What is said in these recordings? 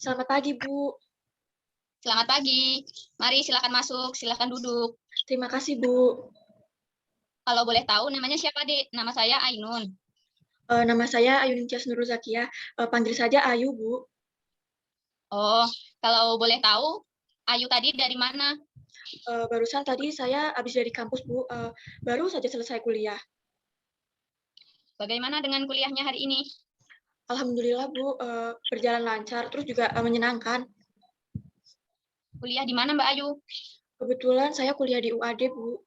Selamat pagi, Bu. Selamat pagi. Mari silakan masuk, silakan duduk. Terima kasih, Bu. Kalau boleh tahu namanya siapa, Dek? Nama saya Ainun. Nama saya Ayuningsih Nurul Zakiah, panggil saja Ayu, Bu. Oh, kalau boleh tahu, Ayu tadi dari mana? Barusan tadi saya habis dari kampus, Bu, baru saja selesai kuliah. Bagaimana dengan kuliahnya hari ini? Alhamdulillah, Bu, berjalan lancar, terus juga menyenangkan. Kuliah di mana, Mbak Ayu? Kebetulan saya kuliah di UAD, Bu.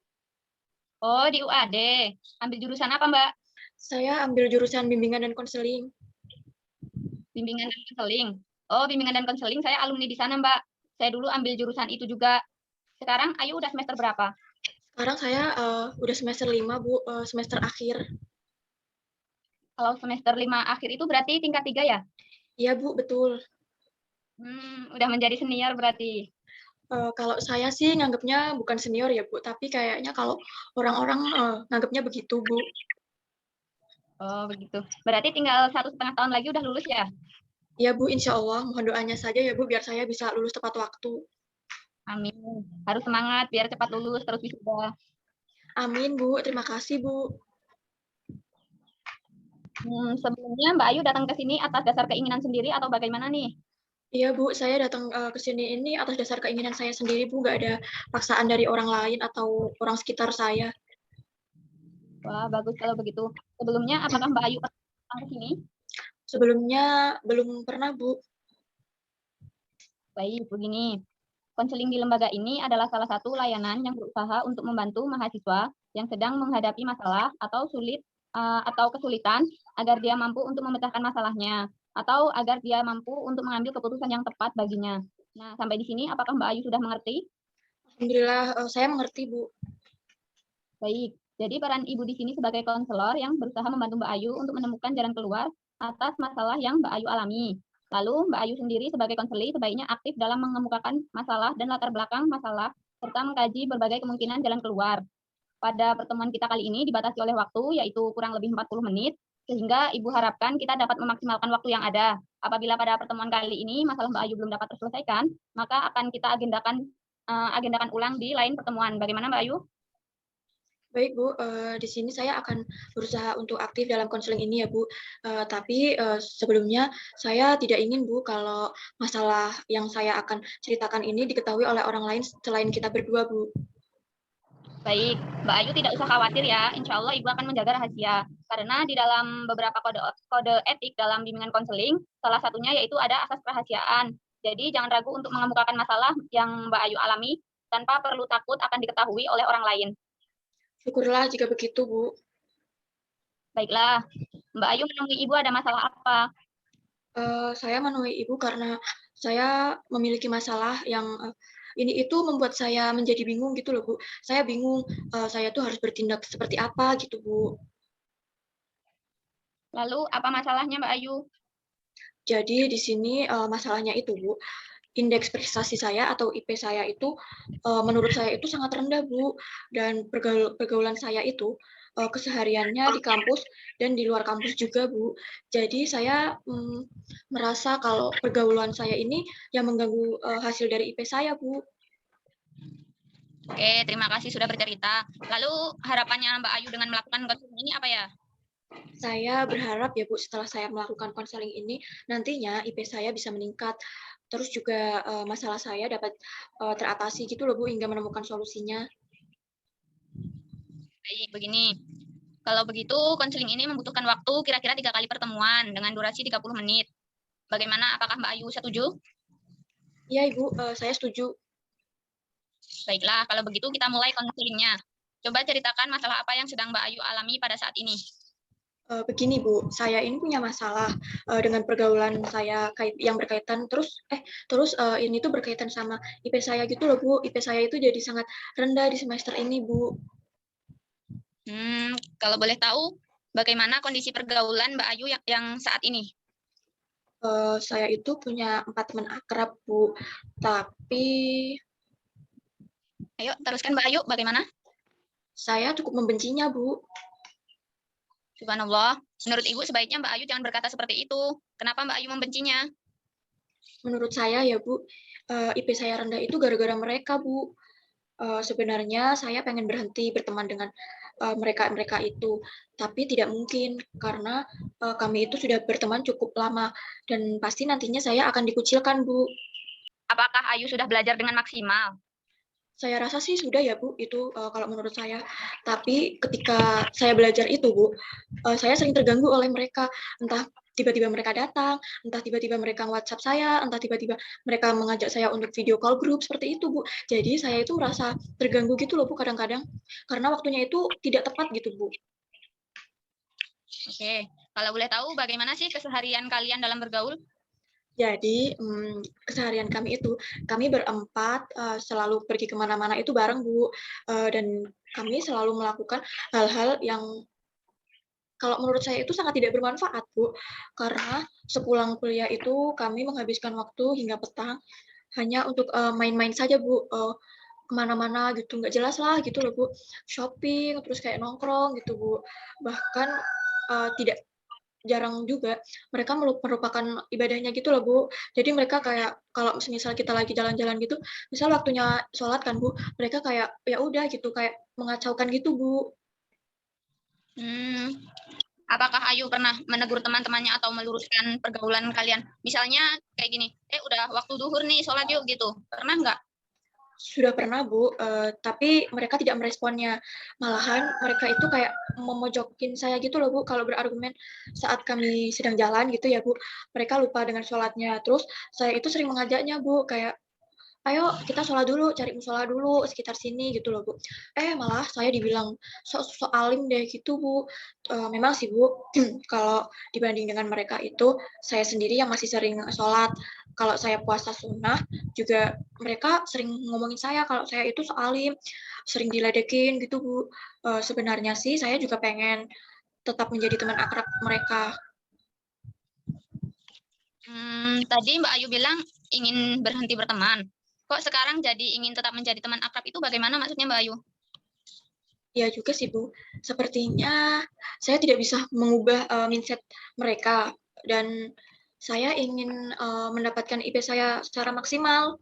Oh, di UAD. Ambil jurusan apa, Mbak? Saya ambil jurusan bimbingan dan konseling. Bimbingan dan konseling. Oh, bimbingan dan konseling, saya alumni di sana, Mbak. Saya dulu ambil jurusan itu juga. Sekarang Ayu udah semester berapa? Sekarang saya udah semester 5, Bu, semester akhir. Kalau semester 5 akhir itu berarti tingkat 3 ya? Iya, Bu, betul. Udah menjadi senior berarti. Kalau saya sih nganggapnya bukan senior ya, Bu, tapi kayaknya kalau orang-orang nganggapnya begitu, Bu. Oh, begitu. Berarti tinggal 1,5 tahun lagi udah lulus ya? Iya, Bu, insya Allah. Mohon doanya saja ya, Bu, biar saya bisa lulus tepat waktu. Amin. Harus semangat biar cepat lulus terus wisuda. Amin, Bu. Terima kasih, Bu. Sebelumnya Mbak Ayu datang ke sini atas dasar keinginan sendiri atau bagaimana nih? Iya, Bu, saya datang ke sini ini atas dasar keinginan saya sendiri, Bu. Nggak ada paksaan dari orang lain atau orang sekitar saya. Wah, bagus kalau begitu. Sebelumnya apakah Mbak Ayu pernah datang ke sini? Sebelumnya belum pernah, Bu. Baik, begini. Konseling di lembaga ini adalah salah satu layanan yang berusaha untuk membantu mahasiswa yang sedang menghadapi masalah atau atau kesulitan agar dia mampu untuk memecahkan masalahnya atau agar dia mampu untuk mengambil keputusan yang tepat baginya. Nah, sampai di sini apakah Mbak Ayu sudah mengerti? Alhamdulillah, saya mengerti, Bu. Baik, jadi peran Ibu di sini sebagai konselor yang berusaha membantu Mbak Ayu untuk menemukan jalan keluar atas masalah yang Mbak Ayu alami. Lalu Mbak Ayu sendiri sebagai konseling sebaiknya aktif dalam mengemukakan masalah dan latar belakang masalah, serta mengkaji berbagai kemungkinan jalan keluar. Pada pertemuan kita kali ini dibatasi oleh waktu, yaitu kurang lebih 40 menit, sehingga Ibu harapkan kita dapat memaksimalkan waktu yang ada. Apabila pada pertemuan kali ini masalah Mbak Ayu belum dapat terselesaikan, maka akan kita agendakan ulang di lain pertemuan. Bagaimana Mbak Ayu? Baik, Bu. Di sini saya akan berusaha untuk aktif dalam konseling ini ya, Bu. Tapi sebelumnya saya tidak ingin, Bu, kalau masalah yang saya akan ceritakan ini diketahui oleh orang lain selain kita berdua, Bu. Baik, Mbak Ayu tidak usah khawatir ya. Insya Allah Ibu akan menjaga rahasia. Karena di dalam beberapa kode etik dalam bimbingan konseling, salah satunya yaitu ada asas kerahasiaan. Jadi jangan ragu untuk mengemukakan masalah yang Mbak Ayu alami tanpa perlu takut akan diketahui oleh orang lain. Syukurlah jika begitu, Bu. Baiklah, Mbak Ayu menemui Ibu ada masalah apa? Saya menemui Ibu karena saya memiliki masalah yang ini itu membuat saya menjadi bingung gitu loh, Bu. Saya bingung, saya tuh harus bertindak seperti apa gitu, Bu. Lalu apa masalahnya Mbak Ayu? Jadi di sini masalahnya itu, Bu, indeks prestasi saya atau IP saya itu menurut saya itu sangat rendah, Bu. Dan pergaulan saya itu kesehariannya di kampus dan di luar kampus juga, Bu. Jadi saya merasa kalau pergaulan saya ini yang mengganggu hasil dari IP saya, Bu. Oke, terima kasih sudah bercerita. Lalu harapannya Mbak Ayu dengan melakukan konseling ini apa ya? Saya berharap ya, Bu, setelah saya melakukan konseling ini, nantinya IP saya bisa meningkat. Terus juga masalah saya dapat teratasi gitu loh, Bu, hingga menemukan solusinya. Baik, begini. Kalau begitu, konseling ini membutuhkan waktu kira-kira 3 kali pertemuan dengan durasi 30 menit. Bagaimana? Apakah Mbak Ayu setuju? Iya, Ibu, saya setuju. Baiklah, kalau begitu kita mulai konselingnya. Coba ceritakan masalah apa yang sedang Mbak Ayu alami pada saat ini. Begini, Bu, saya ini punya masalah dengan pergaulan saya yang berkaitan terus ini tuh berkaitan sama IP saya gitu loh, Bu. IP saya itu jadi sangat rendah di semester ini, Bu. Kalau boleh tahu, bagaimana kondisi pergaulan Mbak Ayu yang saat ini? Saya itu punya 4 teman akrab, Bu. Tapi Ayo, teruskan Mbak Ayu, bagaimana? saya cukup membencinya, Bu. Subhanallah, menurut Ibu sebaiknya Mbak Ayu jangan berkata seperti itu. Kenapa Mbak Ayu membencinya? Menurut saya ya Bu, IP saya rendah itu gara-gara mereka Bu. Sebenarnya saya pengen berhenti berteman dengan, mereka-mereka itu, tapi tidak mungkin karena, kami itu sudah berteman cukup lama dan pasti nantinya saya akan dikucilkan Bu. Apakah Ayu sudah belajar dengan maksimal? Saya rasa sih sudah ya Bu, itu, kalau menurut saya. Tapi ketika saya belajar itu Bu, saya sering terganggu oleh mereka. Entah tiba-tiba mereka datang, entah tiba-tiba mereka WhatsApp saya, entah tiba-tiba mereka mengajak saya untuk video call grup, seperti itu Bu. Jadi saya itu merasa terganggu gitu loh Bu kadang-kadang, karena waktunya itu tidak tepat gitu Bu. Oke, kalau boleh tahu bagaimana sih keseharian kalian dalam bergaul? Jadi, keseharian kami itu, kami berempat, selalu pergi ke mana-mana itu bareng Bu, dan kami selalu melakukan hal-hal yang kalau menurut saya itu sangat tidak bermanfaat, Bu. Karena sepulang kuliah itu kami menghabiskan waktu hingga petang hanya untuk, main-main saja, Bu, ke mana-mana gitu, nggak jelas lah gitu loh, Bu. Shopping, terus kayak nongkrong gitu, Bu. Bahkan, tidak jarang juga mereka merupakan ibadahnya gitu loh, Bu. Jadi mereka kayak kalau semisal kita lagi jalan-jalan gitu, misal waktunya sholat kan, Bu, mereka kayak ya udah gitu, kayak mengacaukan gitu, Bu. Hmm, apakah Ayu pernah menegur teman-temannya atau meluruskan pergaulan kalian? Misalnya kayak gini, udah waktu duhur nih, sholat yuk gitu. Pernah nggak? Sudah pernah, Bu, tapi mereka tidak meresponnya. Malahan mereka itu kayak memojokin saya gitu loh, Bu, kalau berargumen saat kami sedang jalan gitu ya, Bu, mereka lupa dengan sholatnya. Terus saya itu sering mengajaknya, Bu, kayak, "Ayo kita sholat dulu, cari musola dulu sekitar sini," gitu loh, Bu. Malah saya dibilang sok alim deh gitu, Bu. Memang sih, Bu, kalau dibanding dengan mereka itu, saya sendiri yang masih sering sholat. Kalau saya puasa sunnah juga mereka sering ngomongin saya kalau saya itu sok alim, sering diledekin gitu, Bu. Sebenarnya sih saya juga pengen tetap menjadi teman akrab mereka. Tadi Mbak Ayu bilang ingin berhenti berteman. Kok sekarang jadi ingin tetap menjadi teman akrab itu bagaimana maksudnya Mbak Ayu? Iya juga sih, Bu. Sepertinya saya tidak bisa mengubah, mindset mereka dan saya ingin, mendapatkan IP saya secara maksimal.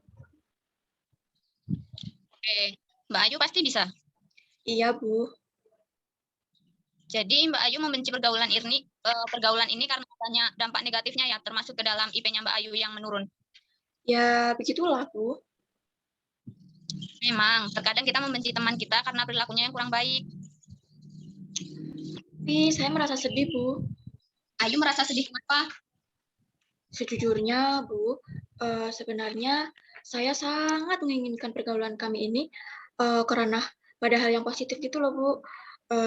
Oke, Mbak Ayu pasti bisa. Iya, Bu. Jadi Mbak Ayu membenci pergaulan ini karena banyak dampak negatifnya ya, termasuk ke dalam IP-nya Mbak Ayu yang menurun. Ya begitulah, Bu. Memang, terkadang kita membenci teman kita karena perilakunya yang kurang baik. Tapi saya merasa sedih, Bu. Ayu merasa sedih kenapa? Sejujurnya, Bu, sebenarnya saya sangat menginginkan pergaulan kami ini, karena pada hal yang positif gitu loh, Bu,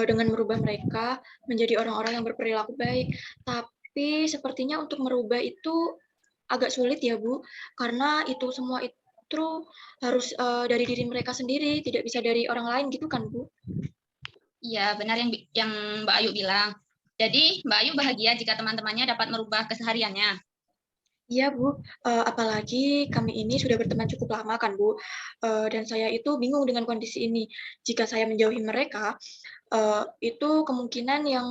dengan merubah mereka menjadi orang-orang yang berperilaku baik. Tapi sepertinya untuk merubah itu agak sulit ya, Bu, karena itu semua itu harus, dari diri mereka sendiri, tidak bisa dari orang lain gitu kan, Bu? Iya, benar yang Mbak Ayu bilang. Jadi Mbak Ayu bahagia jika teman-temannya dapat merubah kesehariannya. Iya, Bu, apalagi kami ini sudah berteman cukup lama kan, Bu, dan saya itu bingung dengan kondisi ini. Jika saya menjauhi mereka, itu kemungkinan yang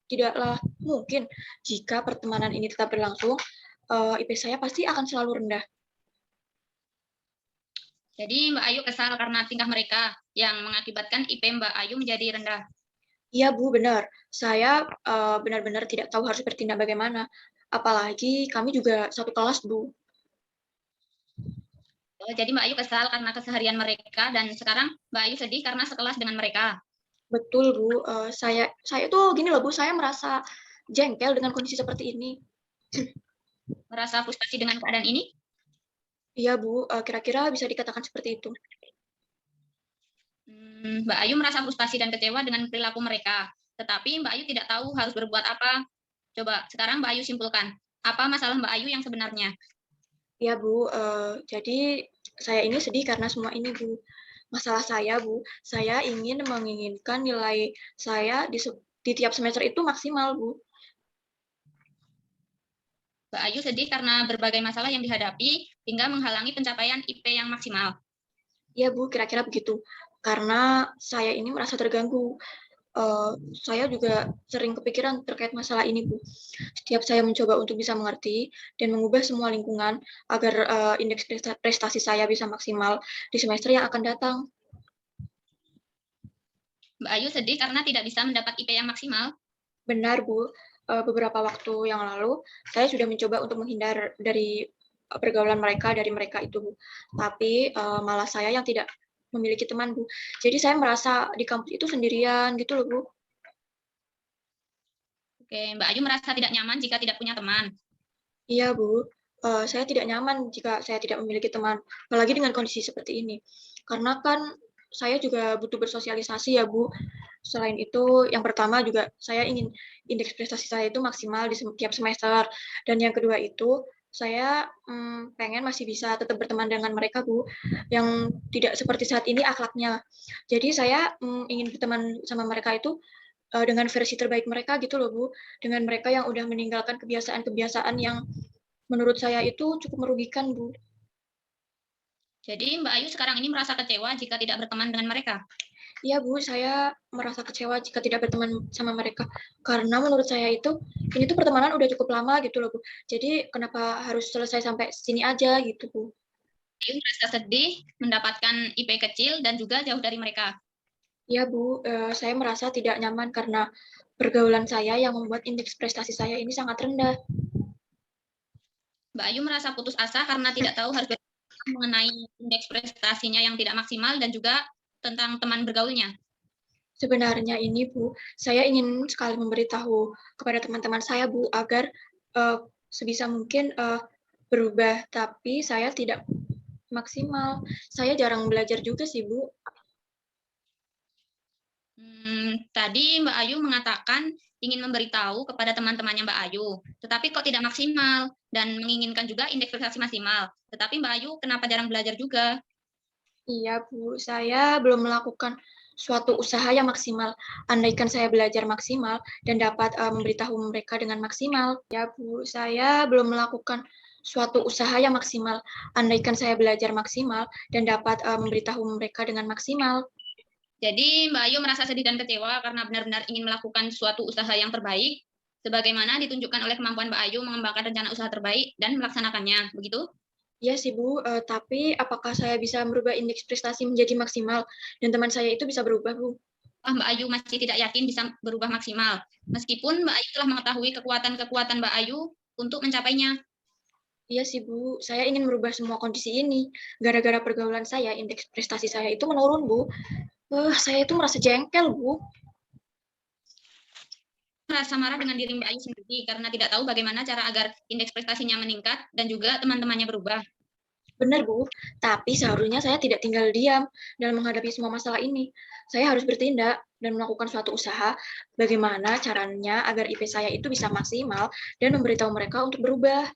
tidaklah mungkin jika pertemanan ini tetap berlangsung, IP saya pasti akan selalu rendah. Jadi Mbak Ayu kesal karena tingkah mereka yang mengakibatkan IP Mbak Ayu menjadi rendah. Iya, Bu, benar. Saya, benar-benar tidak tahu harus bertindak bagaimana. Apalagi kami juga satu kelas, Bu. Jadi Mbak Ayu kesal karena keseharian mereka dan sekarang Mbak Ayu sedih karena sekelas dengan mereka. Betul, Bu, saya tuh gini loh, Bu, saya merasa jengkel dengan kondisi seperti ini. Merasa frustasi dengan keadaan ini? Iya, Bu, kira-kira bisa dikatakan seperti itu. Mbak Ayu merasa frustasi dan kecewa dengan perilaku mereka. Tetapi Mbak Ayu tidak tahu harus berbuat apa. Coba sekarang Mbak Ayu simpulkan. Apa masalah Mbak Ayu yang sebenarnya? Iya, Bu, jadi saya ini sedih karena semua ini, Bu. Masalah saya, Bu, saya menginginkan nilai saya di tiap semester itu maksimal, Bu. Mbak Ayu sedih karena berbagai masalah yang dihadapi hingga menghalangi pencapaian IP yang maksimal. Iya, Bu, kira-kira begitu. Karena saya ini merasa terganggu. saya juga sering kepikiran terkait masalah ini, Bu. Setiap saya mencoba untuk bisa mengerti dan mengubah semua lingkungan agar indeks prestasi saya bisa maksimal di semester yang akan datang. Mbak Ayu sedih karena tidak bisa mendapat IP yang maksimal. Benar, Bu. Beberapa waktu yang lalu, saya sudah mencoba untuk menghindar dari pergaulan mereka, dari mereka itu, Bu. Tapi malah saya yang tidak memiliki teman, Bu. Jadi saya merasa di kampus itu sendirian gitu loh, Bu. Oke, Mbak Ayu merasa tidak nyaman jika tidak punya teman. Iya, Bu. Saya tidak nyaman jika saya tidak memiliki teman, apalagi dengan kondisi seperti ini. Karena kan saya juga butuh bersosialisasi ya, Bu. Selain itu, yang pertama juga saya ingin indeks prestasi saya itu maksimal di setiap semester. Dan yang kedua itu, saya pengen masih bisa tetap berteman dengan mereka, Bu, yang tidak seperti saat ini akhlaknya. Jadi saya ingin berteman sama mereka itu dengan versi terbaik mereka gitu loh, Bu. Dengan mereka yang udah meninggalkan kebiasaan-kebiasaan yang menurut saya itu cukup merugikan, Bu. Jadi Mbak Ayu sekarang ini merasa kecewa jika tidak berteman dengan mereka. Iya, Bu, saya merasa kecewa jika tidak berteman sama mereka. Karena menurut saya itu, ini tuh pertemanan udah cukup lama gitu loh, Bu. Jadi kenapa harus selesai sampai sini aja gitu, Bu. Ayu merasa sedih mendapatkan IP kecil dan juga jauh dari mereka. Iya, Bu, saya merasa tidak nyaman karena pergaulan saya yang membuat indeks prestasi saya ini sangat rendah. Mbak Ayu merasa putus asa karena tidak tahu harus mengenai indeks prestasinya yang tidak maksimal dan juga tentang teman bergaulnya. Sebenarnya ini, Bu, saya ingin sekali memberitahu kepada teman-teman saya, Bu, agar sebisa mungkin berubah, tapi saya tidak maksimal. Saya jarang belajar juga sih, Bu. Tadi Mbak Ayu mengatakan ingin memberitahu kepada teman-temannya Mbak Ayu, tetapi kok tidak maksimal dan menginginkan juga indeks prestasi maksimal. Tetapi Mbak Ayu kenapa jarang belajar juga? Iya, Bu. Saya belum melakukan suatu usaha yang maksimal. Andaikan saya belajar maksimal dan dapat memberitahu mereka dengan maksimal. Ya, Bu. Saya belum melakukan suatu usaha yang maksimal. Andaikan saya belajar maksimal dan dapat memberitahu mereka dengan maksimal. Jadi Mbak Ayu merasa sedih dan kecewa karena benar-benar ingin melakukan suatu usaha yang terbaik, sebagaimana ditunjukkan oleh kemampuan Mbak Ayu mengembangkan rencana usaha terbaik dan melaksanakannya, begitu? Iya sih, Bu. Tapi apakah saya bisa merubah indeks prestasi menjadi maksimal dan teman saya itu bisa berubah, Bu? Mbak Ayu masih tidak yakin bisa berubah maksimal, meskipun Mbak Ayu telah mengetahui kekuatan-kekuatan Mbak Ayu untuk mencapainya. Iya sih, Bu. Saya ingin merubah semua kondisi ini. Gara-gara pergaulan saya, indeks prestasi saya itu menurun, Bu. Saya itu merasa jengkel, Bu. Merasa marah dengan diri Mbak Ayu sendiri karena tidak tahu bagaimana cara agar indeks prestasinya meningkat dan juga teman-temannya berubah. Benar, Bu. Tapi seharusnya saya tidak tinggal diam dalam menghadapi semua masalah ini. Saya harus bertindak dan melakukan suatu usaha bagaimana caranya agar IP saya itu bisa maksimal dan memberitahu mereka untuk berubah.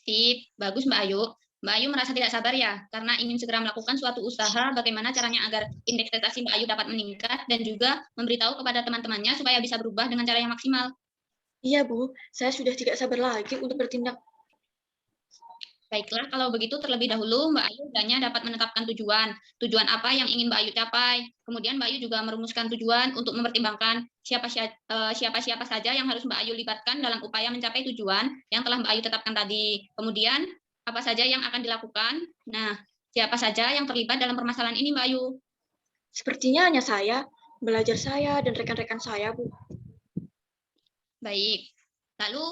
Sip, bagus Mbak Ayu. Mbak Ayu merasa tidak sabar ya, karena ingin segera melakukan suatu usaha bagaimana caranya agar indeks prestasi Mbak Ayu dapat meningkat dan juga memberitahu kepada teman-temannya supaya bisa berubah dengan cara yang maksimal. Iya, Bu. Saya sudah tidak sabar lagi untuk bertindak. Baiklah, kalau begitu terlebih dahulu Mbak Ayu hendaknya dapat menetapkan tujuan. Tujuan apa yang ingin Mbak Ayu capai. Kemudian Mbak Ayu juga merumuskan tujuan untuk mempertimbangkan siapa-siapa saja yang harus Mbak Ayu libatkan dalam upaya mencapai tujuan yang telah Mbak Ayu tetapkan tadi. Kemudian apa saja yang akan dilakukan. Nah, siapa saja yang terlibat dalam permasalahan ini Mbak Ayu. Sepertinya hanya saya, belajar saya, dan rekan-rekan saya, Bu. Baik. Lalu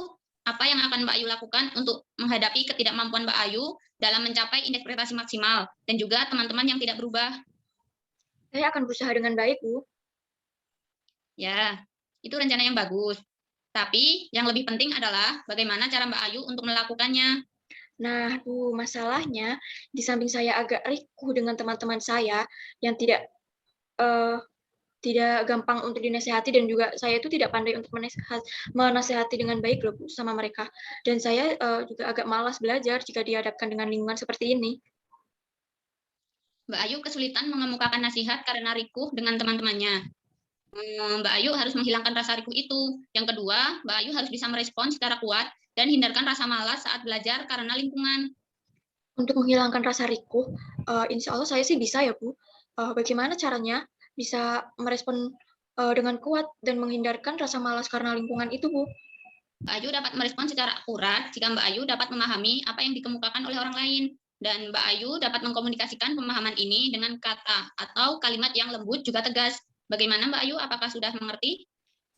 apa yang akan Mbak Ayu lakukan untuk menghadapi ketidakmampuan Mbak Ayu dalam mencapai indeks prestasi maksimal dan juga teman-teman yang tidak berubah? Saya akan berusaha dengan baik, Bu. Ya, itu rencana yang bagus. Tapi yang lebih penting adalah bagaimana cara Mbak Ayu untuk melakukannya. Nah, Bu, masalahnya di samping saya agak rikuh dengan teman-teman saya yang uh, tidak gampang untuk dinasehati dan juga saya itu tidak pandai untuk menasehati dengan baik loh, Bu, sama mereka. Dan saya juga agak malas belajar jika dihadapkan dengan lingkungan seperti ini. Mbak Ayu kesulitan mengemukakan nasihat karena rikuh dengan teman-temannya. Mbak Ayu harus menghilangkan rasa rikuh itu. Yang kedua, Mbak Ayu harus bisa merespons secara kuat dan hindarkan rasa malas saat belajar karena lingkungan. Untuk menghilangkan rasa rikuh, insya Allah saya sih bisa ya, Bu. Bagaimana caranya? bisa merespon dengan kuat dan menghindarkan rasa malas karena lingkungan itu, Bu. Mbak Ayu dapat merespon secara akurat jika Mbak Ayu dapat memahami apa yang dikemukakan oleh orang lain. Dan Mbak Ayu dapat mengkomunikasikan pemahaman ini dengan kata atau kalimat yang lembut juga tegas. Bagaimana Mbak Ayu? Apakah sudah mengerti?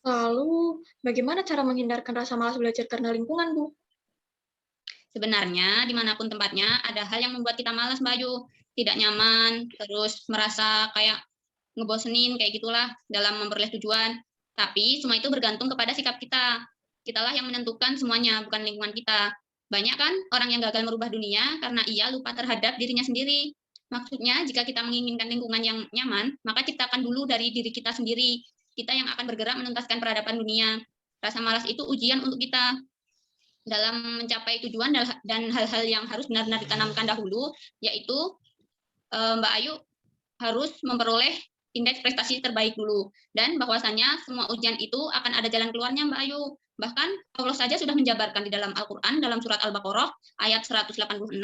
Lalu, bagaimana cara menghindarkan rasa malas belajar karena lingkungan, Bu? Sebenarnya dimanapun tempatnya ada hal yang membuat kita malas Mbak Ayu. Tidak nyaman, terus merasa kayak ngebosenin, kayak gitulah dalam memperoleh tujuan. Tapi semua itu bergantung kepada sikap kita. Kitalah yang menentukan semuanya, bukan lingkungan kita. Banyak kan orang yang gagal merubah dunia karena ia lupa terhadap dirinya sendiri. Maksudnya, jika kita menginginkan lingkungan yang nyaman, maka ciptakan dulu dari diri kita sendiri. Kita yang akan bergerak menuntaskan peradaban dunia. Rasa malas itu ujian untuk kita dalam mencapai tujuan dan hal-hal yang harus benar-benar ditanamkan dahulu, yaitu Mbak Ayu harus memperoleh indeks prestasi terbaik dulu. Dan bahwasanya semua ujian itu akan ada jalan keluarnya Mbak Ayu. Bahkan Allah saja sudah menjabarkan di dalam Al-Quran, dalam surat Al-Baqarah, ayat 186,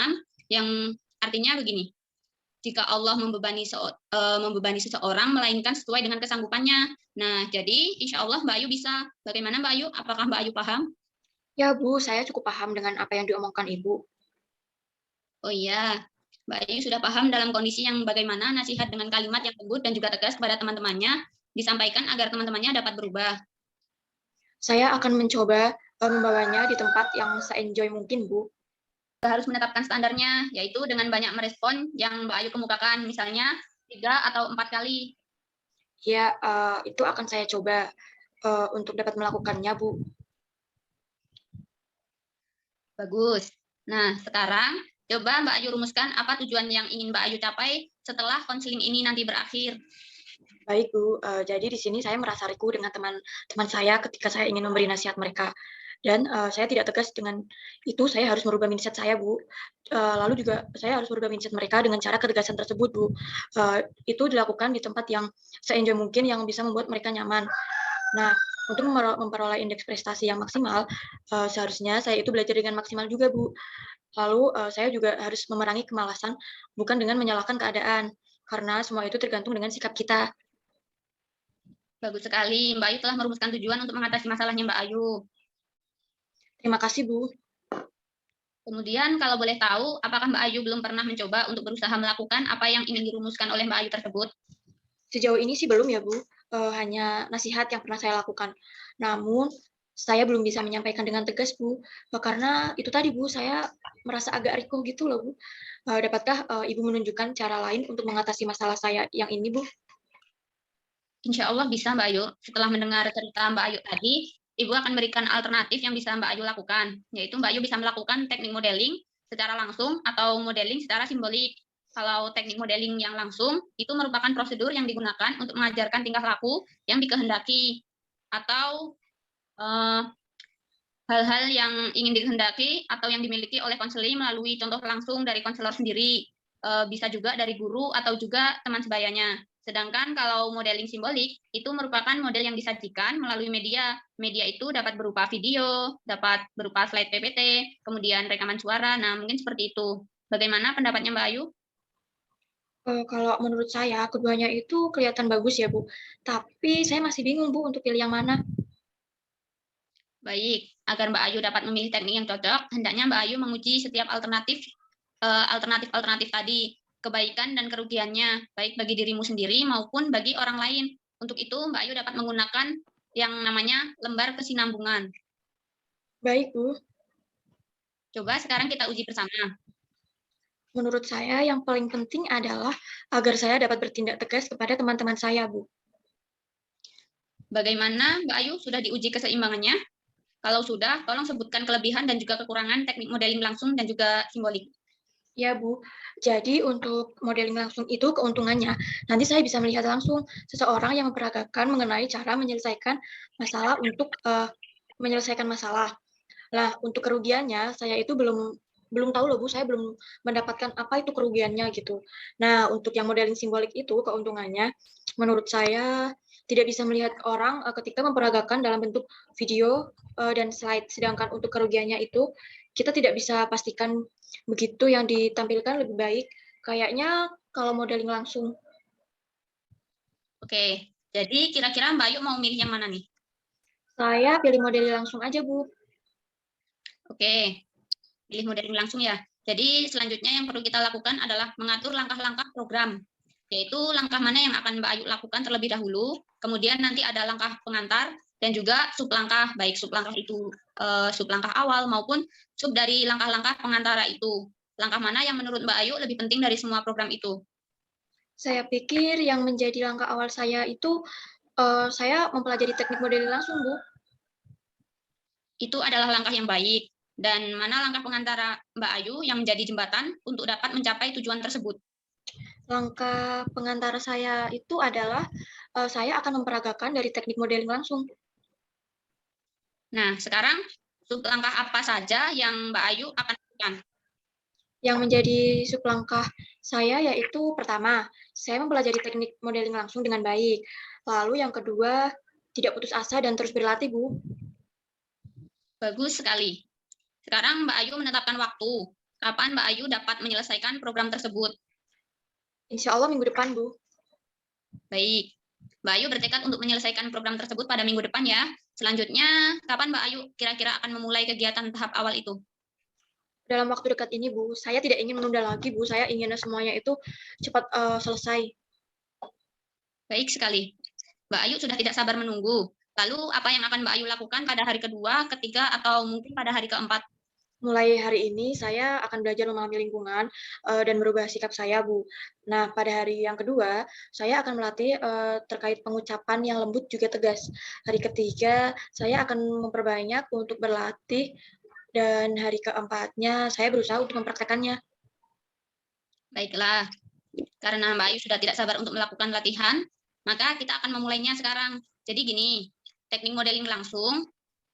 yang artinya begini, jika Allah membebani seseorang, melainkan sesuai dengan kesanggupannya. Nah, jadi insya Allah Mbak Ayu bisa. Bagaimana Mbak Ayu? Apakah Mbak Ayu paham? Ya, Bu, saya cukup paham dengan apa yang diomongkan Ibu. Oh iya, Mbak Ayu sudah paham dalam kondisi yang bagaimana nasihat dengan kalimat yang lembut dan juga tegas kepada teman-temannya disampaikan agar teman-temannya dapat berubah. Saya akan mencoba membawanya di tempat yang se-enjoy mungkin, Bu. Kita harus menetapkan standarnya, yaitu dengan banyak merespon yang Mbak Ayu kemukakan, misalnya 3 atau 4 kali. Ya, itu akan saya coba untuk dapat melakukannya, Bu. Bagus. Nah, sekarang coba Mbak Ayu rumuskan apa tujuan yang ingin Mbak Ayu capai setelah konseling ini nanti berakhir. Baik, Bu. Jadi di sini saya merasa riku dengan teman-teman saya ketika saya ingin memberi nasihat mereka. Dan saya tidak tegas dengan itu, saya harus merubah mindset saya, Bu. Lalu juga saya harus merubah mindset mereka dengan cara ketegasan tersebut, Bu. Itu dilakukan di tempat yang se-enjoy mungkin yang bisa membuat mereka nyaman. Nah, untuk memperoleh indeks prestasi yang maksimal, seharusnya saya itu belajar dengan maksimal juga, Bu. Lalu saya juga harus memerangi kemalasan, bukan dengan menyalahkan keadaan, karena semua itu tergantung dengan sikap kita. Bagus sekali, Mbak Ayu telah merumuskan tujuan untuk mengatasi masalahnya Mbak Ayu. Terima kasih, Bu. Kemudian kalau boleh tahu, apakah Mbak Ayu belum pernah mencoba untuk berusaha melakukan apa yang ingin dirumuskan oleh Mbak Ayu tersebut? Sejauh ini sih belum ya, Bu. Hanya nasihat yang pernah saya lakukan. Namun, saya belum bisa menyampaikan dengan tegas, Bu. Karena itu tadi, Bu, saya merasa agak rikuh gitu loh, Bu. Dapatkah Ibu menunjukkan cara lain untuk mengatasi masalah saya yang ini, Bu? Insya Allah bisa Mbak Ayu. Setelah mendengar cerita Mbak Ayu tadi, Ibu akan berikan alternatif yang bisa Mbak Ayu lakukan, yaitu Mbak Ayu bisa melakukan teknik modeling secara langsung atau modeling secara simbolik. Kalau teknik modeling yang langsung, itu merupakan prosedur yang digunakan untuk mengajarkan tingkah laku yang dikehendaki atau hal-hal yang ingin dikehendaki atau yang dimiliki oleh konseling melalui contoh langsung dari konselor sendiri. Bisa juga dari guru atau juga teman sebayanya. Sedangkan kalau modeling simbolik, itu merupakan model yang disajikan melalui media. Media itu dapat berupa video, dapat berupa slide PPT, kemudian rekaman suara. Nah, mungkin seperti itu. Bagaimana pendapatnya Mbak Ayu? Kalau menurut saya, keduanya itu kelihatan bagus ya, Bu. Tapi saya masih bingung, Bu, untuk pilih yang mana. Baik, agar Mbak Ayu dapat memilih teknik yang cocok, hendaknya Mbak Ayu menguji setiap alternatif tadi, kebaikan dan kerugiannya, baik bagi dirimu sendiri maupun bagi orang lain. Untuk itu, Mbak Ayu dapat menggunakan yang namanya lembar kesinambungan. Baik, Bu. Coba sekarang kita uji bersama. Menurut saya yang paling penting adalah agar saya dapat bertindak tegas kepada teman-teman saya, Bu. Bagaimana Mbak Ayu, sudah diuji keseimbangannya? Kalau sudah, tolong sebutkan kelebihan dan juga kekurangan teknik modeling langsung dan juga simbolik. Ya, Bu. Jadi untuk modeling langsung itu keuntungannya, nanti saya bisa melihat langsung seseorang yang memperagakan mengenai cara menyelesaikan masalah untuk menyelesaikan masalah. Nah, untuk kerugiannya, saya itu belum belum tahu loh, Bu, saya belum mendapatkan apa itu kerugiannya gitu. Nah, untuk yang modeling simbolik itu keuntungannya, menurut saya tidak bisa melihat orang ketika memperagakan dalam bentuk video dan slide. Sedangkan untuk kerugiannya itu kita tidak bisa pastikan begitu yang ditampilkan lebih baik. Kayaknya kalau modeling langsung. Oke, jadi kira-kira Mbak Ayu mau milih yang mana nih? Saya pilih modeli langsung aja, Bu. Oke, pilih modeling langsung ya. Jadi selanjutnya yang perlu kita lakukan adalah mengatur langkah-langkah program, yaitu langkah mana yang akan Mbak Ayu lakukan terlebih dahulu, kemudian nanti ada langkah pengantar, dan juga sub langkah, baik sub langkah itu sub langkah awal maupun sub dari langkah-langkah pengantara itu. Langkah mana yang menurut Mbak Ayu lebih penting dari semua program itu? Saya pikir yang menjadi langkah awal saya itu, saya mempelajari teknik modeling langsung, Bu. Itu adalah langkah yang baik. Dan mana langkah pengantara Mbak Ayu yang menjadi jembatan untuk dapat mencapai tujuan tersebut? Langkah pengantara saya itu adalah, saya akan memperagakan dari teknik modeling langsung. Nah, sekarang sub langkah apa saja yang Mbak Ayu akan lakukan? Yang menjadi sub langkah saya yaitu pertama, saya mempelajari teknik modeling langsung dengan baik. Lalu yang kedua, tidak putus asa dan terus berlatih, Bu. Bagus sekali. Sekarang Mbak Ayu menetapkan waktu. Kapan Mbak Ayu dapat menyelesaikan program tersebut? Insya Allah minggu depan, Bu. Baik. Mbak Ayu bertekad untuk menyelesaikan program tersebut pada minggu depan ya. Selanjutnya, kapan Mbak Ayu kira-kira akan memulai kegiatan tahap awal itu? Dalam waktu dekat ini, Bu, saya tidak ingin menunda lagi, Bu. Saya ingin semuanya itu cepat selesai. Baik sekali. Mbak Ayu sudah tidak sabar menunggu. Lalu apa yang akan Mbak Ayu lakukan pada hari kedua, ketiga, atau mungkin pada hari keempat? Mulai hari ini saya akan belajar memahami lingkungan dan merubah sikap saya, Bu. Nah, pada hari yang kedua, saya akan melatih terkait pengucapan yang lembut juga tegas. Hari ketiga, saya akan memperbanyak untuk berlatih dan hari keempatnya saya berusaha untuk mempraktekannya. Baiklah, karena Mbak Ayu sudah tidak sabar untuk melakukan latihan, maka kita akan memulainya sekarang. Jadi gini, teknik modeling langsung,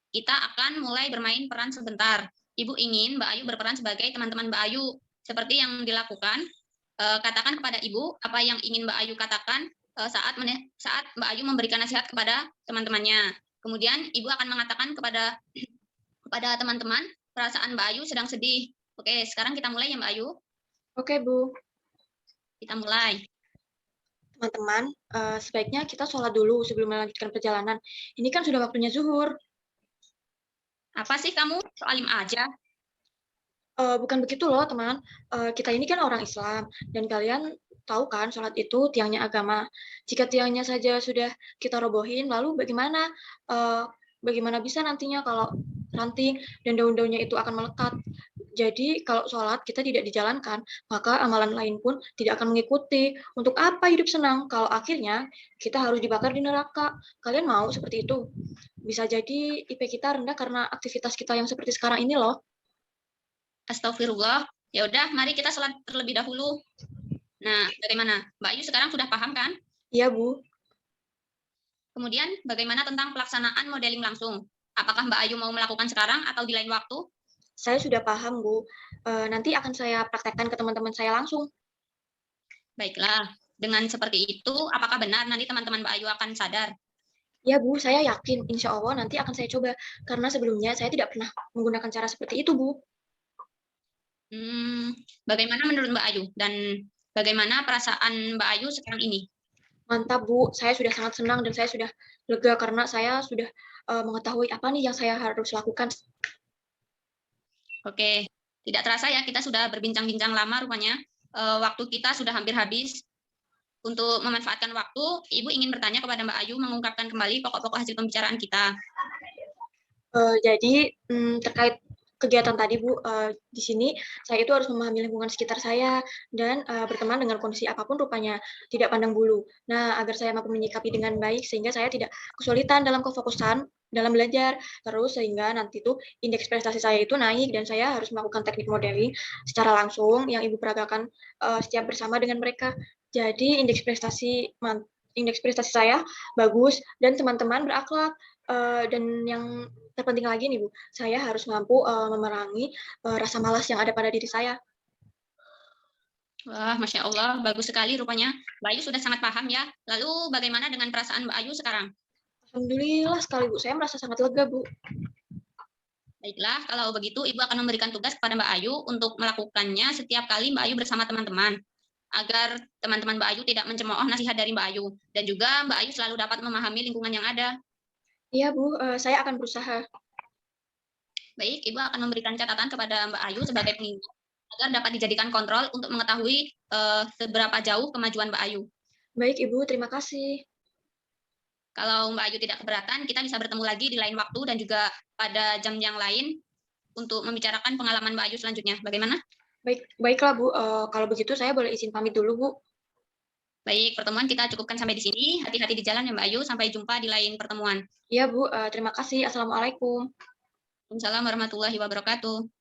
kita akan mulai bermain peran sebentar. Ibu ingin Mbak Ayu berperan sebagai teman-teman Mbak Ayu. Seperti yang dilakukan, katakan kepada Ibu apa yang ingin Mbak Ayu katakan saat Mbak Ayu memberikan nasihat kepada teman-temannya. Kemudian Ibu akan mengatakan kepada teman-teman perasaan Mbak Ayu sedang sedih. Oke, sekarang kita mulai ya Mbak Ayu. Oke, Bu. Kita mulai. Teman-teman, sebaiknya kita sholat dulu sebelum melanjutkan perjalanan. Ini kan sudah waktunya zuhur. Apa sih kamu? Soalim aja. Bukan begitu loh, teman. Kita ini kan orang Islam, dan kalian tahu kan sholat itu tiangnya agama. Jika tiangnya saja sudah kita robohin, lalu bagaimana? Bagaimana bisa nantinya kalau ranting dan daun-daunnya itu akan melekat? Jadi kalau sholat kita tidak dijalankan, maka amalan lain pun tidak akan mengikuti. Untuk apa hidup senang kalau akhirnya kita harus dibakar di neraka? Kalian mau seperti itu? Bisa jadi IP kita rendah karena aktivitas kita yang seperti sekarang ini loh. Astagfirullah. Ya udah, mari kita sholat terlebih dahulu. Nah, bagaimana? Mbak Ayu sekarang sudah paham kan? Iya, Bu. Kemudian, bagaimana tentang pelaksanaan modeling langsung? Apakah Mbak Ayu mau melakukan sekarang atau di lain waktu? Saya sudah paham, Bu. Nanti akan saya praktekkan ke teman-teman saya langsung. Baiklah, dengan seperti itu, apakah benar nanti teman-teman Mbak Ayu akan sadar? Ya, Bu, saya yakin insya Allah nanti akan saya coba. Karena sebelumnya saya tidak pernah menggunakan cara seperti itu, Bu. Bagaimana menurut Mbak Ayu? Dan bagaimana perasaan Mbak Ayu sekarang ini? Mantap, Bu. Saya sudah sangat senang dan saya sudah lega karena saya sudah mengetahui apa nih yang saya harus lakukan. Oke, tidak terasa ya kita sudah berbincang-bincang lama rupanya. Waktu kita sudah hampir habis. Untuk memanfaatkan waktu, Ibu ingin bertanya kepada Mbak Ayu mengungkapkan kembali pokok-pokok hasil pembicaraan kita. Jadi terkait kegiatan tadi, Bu, di sini saya itu harus memahami lingkungan sekitar saya dan berteman dengan kondisi apapun rupanya, tidak pandang bulu. Nah, agar saya mampu menyikapi dengan baik sehingga saya tidak kesulitan dalam kefokusan dalam belajar, terus sehingga nanti tuh indeks prestasi saya itu naik dan saya harus melakukan teknik modeling secara langsung yang Ibu peragakan setiap bersama dengan mereka. Jadi indeks prestasi saya bagus dan teman-teman berakhlak, dan yang terpenting lagi nih, Bu, saya harus mampu memerangi rasa malas yang ada pada diri saya. Wah, Masya Allah, bagus sekali rupanya. Mbak Ayu sudah sangat paham ya. Lalu bagaimana dengan perasaan Mbak Ayu sekarang? Alhamdulillah sekali, Bu. Saya merasa sangat lega, Bu. Baiklah, kalau begitu Ibu akan memberikan tugas kepada Mbak Ayu untuk melakukannya setiap kali Mbak Ayu bersama teman-teman. agar teman-teman Mbak Ayu tidak mencemooh nasihat dari Mbak Ayu. Dan juga Mbak Ayu selalu dapat memahami lingkungan yang ada. Iya, Bu, saya akan berusaha. Baik, Ibu akan memberikan catatan kepada Mbak Ayu sebagai pengingat agar dapat dijadikan kontrol untuk mengetahui seberapa jauh kemajuan Mbak Ayu. Baik, Ibu, terima kasih. Kalau Mbak Ayu tidak keberatan, kita bisa bertemu lagi di lain waktu dan juga pada jam yang lain untuk membicarakan pengalaman Mbak Ayu selanjutnya. Bagaimana? Baiklah, Bu, kalau begitu saya boleh izin pamit dulu, Bu. Baik, pertemuan kita cukupkan sampai di sini. Hati-hati di jalan ya Mbak Ayu, sampai jumpa di lain pertemuan. Iya, Bu, terima kasih. Assalamualaikum. Waalaikumsalam warahmatullahi wabarakatuh.